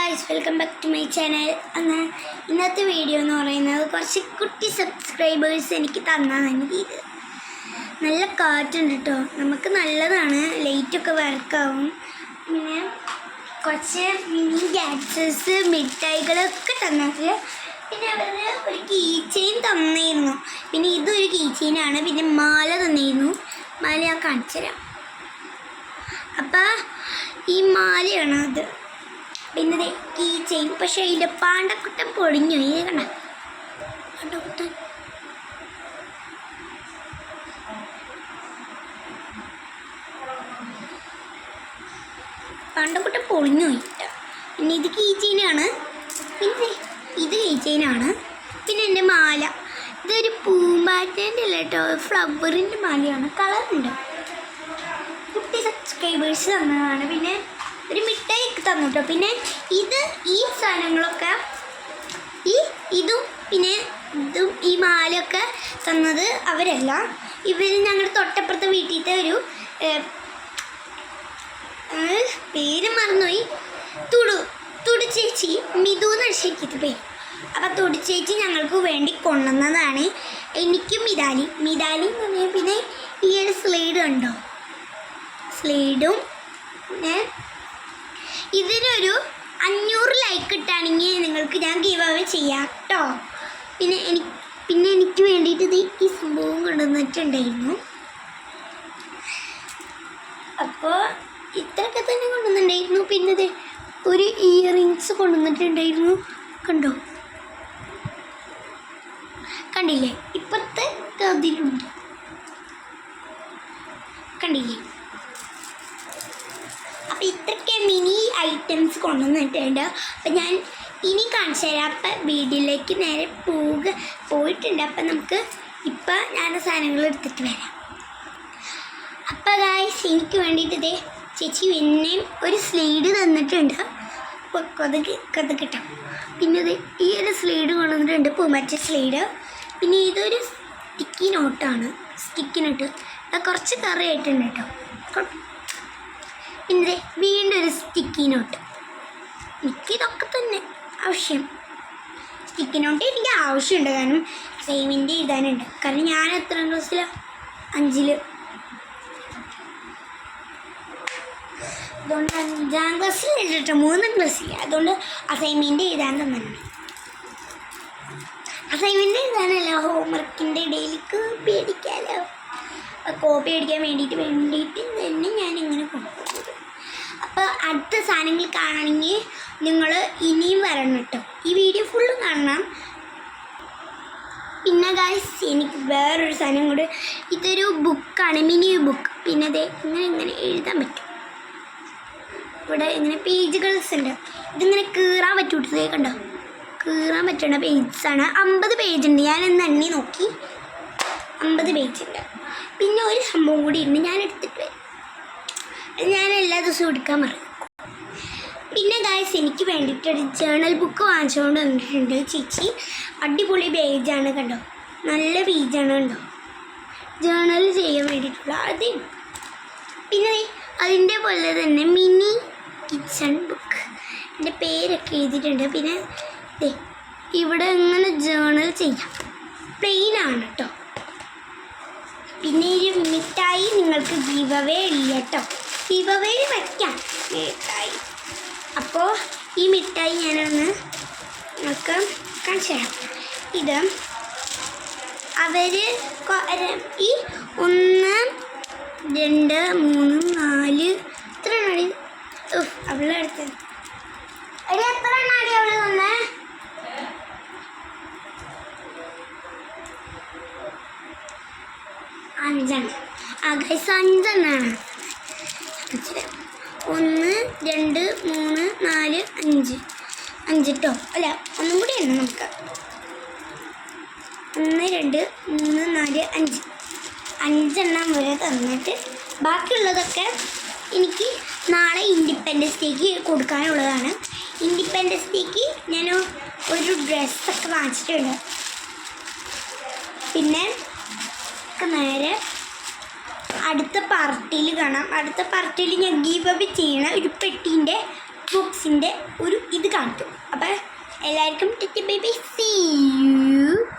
Guys, welcome back to my channel. അങ്ങനെ ഇന്നത്തെ video എന്ന് പറയുന്നത് കുറച്ച് കുട്ടി സബ്സ്ക്രൈബേഴ്സ് എനിക്ക് തന്നതാണ്. ഇത് നല്ല കാറ്റുണ്ട് കേട്ടോ, നമുക്ക് നല്ലതാണ്. ലൈറ്റൊക്കെ വർക്കാവും. പിന്നെ കുറച്ച് മിനി ഗാഡ്ജറ്റ്സ് മിഠായികളൊക്കെ തന്നിട്ട് പിന്നെ അവർ ഒരു കീ ചെയിൻ തന്നിരുന്നു. പിന്നെ ഇതൊരു കീ ചെയിനാണ്. പിന്നെ മാല തന്നിരുന്നു. മാല ഞാൻ കാണിച്ചു തരാം. അപ്പം ഈ മാലയാണ് അത്. പിന്നെ കീ ചെയിൻ. പക്ഷേ അതിൻ്റെ പാണ്ടക്കുട്ടൻ പൊളിഞ്ഞു. ഇത് കണ്ട പാണ്ടക്കുട്ടൻ. പാണ്ടക്കുട്ടൻ പൊളിഞ്ഞു പോയിട്ട്. പിന്നെ ഇത് കീ ചെയിനാണ്. പിന്നെ ഇത് കീ ചെയിനാണ്. പിന്നെ എൻ്റെ മാല ഇതൊരു പൂമ്പാറ്റേൻ്റെ അല്ല കേട്ടോ, ഫ്ലവറിൻ്റെ മാലയാണ്. കളറുണ്ട്. കുട്ടി സബ്സ്ക്രൈബേഴ്സ് തന്നതാണ്. പിന്നെ ഒരു മിഠായി തന്നു കേട്ടോ. പിന്നെ ഈ സാധനങ്ങളൊക്കെ ഇതും പിന്നെ ഇതും ഈ മാലയൊക്കെ തന്നത് അവരല്ല. ഇവർ ഞങ്ങളുടെ തൊട്ടപ്പുറത്തെ വീട്ടിലത്തെ ഒരു പേര് മറന്നുപോയി. തുടി ചേച്ചി, മിഥു എന്നാണ് ശരിക്കത്തെ പേര്. അപ്പം തുടി ചേച്ചി ഞങ്ങൾക്ക് വേണ്ടി കൊണ്ടുവന്നതാണ്. എനിക്കും മിതാലി എന്ന് പറഞ്ഞാൽ. പിന്നെ ഈ ഒരു സ്ലൈഡ് ഉണ്ടോ, സ്ലൈഡും. പിന്നെ ഇതിനൊരു 500 ലൈക്ക് ഇട്ടാണെങ്കിൽ നിങ്ങൾക്ക് ഞാൻ ഗീവ് അവേ ചെയ്യാം കേട്ടോ. പിന്നെ എനിക്ക് വേണ്ടിയിട്ട് ഈ സംഭവം കൊണ്ടുവന്നിട്ടുണ്ടായിരുന്നു. അപ്പോൾ ഇത്രയൊക്കെ തന്നെ കൊണ്ടുവന്നിട്ടുണ്ടായിരുന്നു. പിന്നെ ഒരു ഇയറിങ്സ് കൊണ്ടുവന്നിട്ടുണ്ടായിരുന്നു. കണ്ടില്ലേ? ഇപ്പോഴത്തെ അതിലുണ്ട്. കണ്ടില്ലേ? അപ്പം ഇത്രയ്ക്ക് മിനി ഐറ്റംസ് കൊണ്ടുവന്നിട്ടുണ്ട്. അപ്പം ഞാൻ ഇനി കാണിച്ചു തരാം. അപ്പം വീട്ടിലേക്ക് നേരെ പോയിട്ടുണ്ട്. അപ്പം നമുക്ക് ഇപ്പം ഞാൻ സാധനങ്ങൾ എടുത്തിട്ട് വരാം. അപ്പം ഗായ്സ്, എനിക്ക് വേണ്ടിയിട്ട് ചേച്ചി പിന്നെയും ഒരു സ്ലൈഡ് തന്നിട്ടുണ്ട്. കിട്ടാം. പിന്നെ ഈ ഒരു സ്ലൈഡ് കൊണ്ടുവന്നിട്ടുണ്ട്, പൂമറ്റ സ്ലൈഡ്. പിന്നെ ഇതൊരു സ്റ്റിക്കി നോട്ടാണ്. സ്റ്റിക്കി നോട്ട് അത് കുറച്ച് കറി ആയിട്ടുണ്ട് കേട്ടോ. പിന്നെ വീണ്ടും ഒരു സ്റ്റിക്കി നോട്ട്. എനിക്കിതൊക്കെ തന്നെ ആവശ്യം. സ്റ്റിക്കി നോട്ട് എനിക്ക് ആവശ്യമുണ്ട്, കാരണം സേമിൻ്റെ എഴുതാനുണ്ട്. കാരണം ഞാൻ എത്രാം ക്ലാസ്സിലാണ്? 5. അതുകൊണ്ട് 5ാം ക്ലാസ്സിൽ എഴുതിട്ട് 3ാം ക്ലാസ്സിൽ. അതുകൊണ്ട് അസൈൻമെൻറ്റ് എഴുതാൻ തന്നിട്ടുണ്ട്. അസൈൻമെൻറ്റ് എഴുതാനല്ല, ഹോംവർക്കിൻ്റെ ഇടയിലേക്ക് പേടിക്കാമല്ലോ. കോപ്പി അടിക്കാൻ വേണ്ടിയിട്ട് തന്നെ ഞാനിങ്ങനെ കൊണ്ടുപോകുന്നത്. അപ്പോൾ അടുത്ത സാധനങ്ങൾ കാണണമെങ്കിൽ നിങ്ങൾ ഇനിയും വരണം കേട്ടോ. ഈ വീഡിയോ ഫുള്ളും കാണണം. പിന്നെ ഗായ്സ്, എനിക്ക് വേറൊരു സാധനം കൂടെ. ഇതൊരു ബുക്കാണ്, മിനി ബുക്ക്. പിന്നെ ഇങ്ങനെ എഴുതാൻ പറ്റും. ഇവിടെ ഇങ്ങനെ പേജുകൾസ് ഉണ്ട്. ഇതിങ്ങനെ കീറാൻ പറ്റൂട്ടേ. കണ്ടോ? കീറാൻ പറ്റുന്ന പേജസാണ്. 50 പേജുണ്ട്. ഞാനൊന്ന് എണ്ണി നോക്കി, 50 പേജുണ്ട്. പിന്നെ ഒരു സംഭവം കൂടി ഉണ്ട്, ഞാൻ എടുത്തിട്ട് വരും. ഞാൻ എല്ലാ ദിവസവും എടുക്കാൻ പറയും. പിന്നെ ഗായ്സ്, എനിക്ക് വേണ്ടിയിട്ടൊരു ജേണൽ ബുക്ക് വാങ്ങിച്ചുകൊണ്ട് വന്നിട്ടുണ്ട് ചേച്ചി. അടിപൊളി പേജാണ്. കണ്ടോ? നല്ല പേജാണ്. കണ്ടോ? ജേണൽ ചെയ്യാൻ വേണ്ടിയിട്ടുള്ള അതേ. പിന്നെ അതിൻ്റെ പോലെ തന്നെ മിനി കിച്ചൺ ബുക്ക്. എൻ്റെ പേരൊക്കെ എഴുതിയിട്ടുണ്ട്. പിന്നെ ഇവിടെ ഇങ്ങനെ ജേണൽ ചെയ്യാം. പ്ലെയിനാണ് കേട്ടോ. പിന്നെ ഈ മിഠായി നിങ്ങൾക്ക് ഗീവ് അവേ ഇല്ല കേട്ടോ. ഗീവ് അവേ വയ്ക്കാം മിഠായി. അപ്പോൾ ഈ മിഠായി ഞാനൊന്ന് നിങ്ങൾക്ക് കാണിച്ചു തരാം. ഇത് അവർ ഈ 1 2 3 4 എത്ര എണ്ണടി അവളെ അടുത്തത് എത്ര എണ്ണടി അവള് തന്നെ 5 എണ്ണം. ഗൈസ് 5 എണ്ണമാണ്. 1 2 3 4 5 കേട്ടോ. അല്ല, ഒന്നും കൂടി എണ്ണം നമുക്ക്. 1 2 3 4 5 എണ്ണം വരെ തന്നിട്ട് ബാക്കിയുള്ളതൊക്കെ എനിക്ക് നാളെ ഇൻഡിപെൻഡൻസ് ഡേക്ക് കൊടുക്കാനുള്ളതാണ്. ഇൻഡിപെൻഡൻസ് ഡേക്ക് ഞാൻ ഒരു ഡ്രസ്സൊക്കെ വാങ്ങിച്ചിട്ടുണ്ട്. പിന്നെ നേരെ അടുത്ത പാർട്ടിയിൽ കാണാം. അടുത്ത പാർട്ടിയിൽ ഞാൻ ഗീവ് അവേ ചെയ്യണ ഒരു പെട്ടീൻ്റെ ബോക്സിൻ്റെ ഒരു ഇത് കാണിക്കും. അപ്പം എല്ലാവർക്കും ബൈ ബൈ, സീ യു.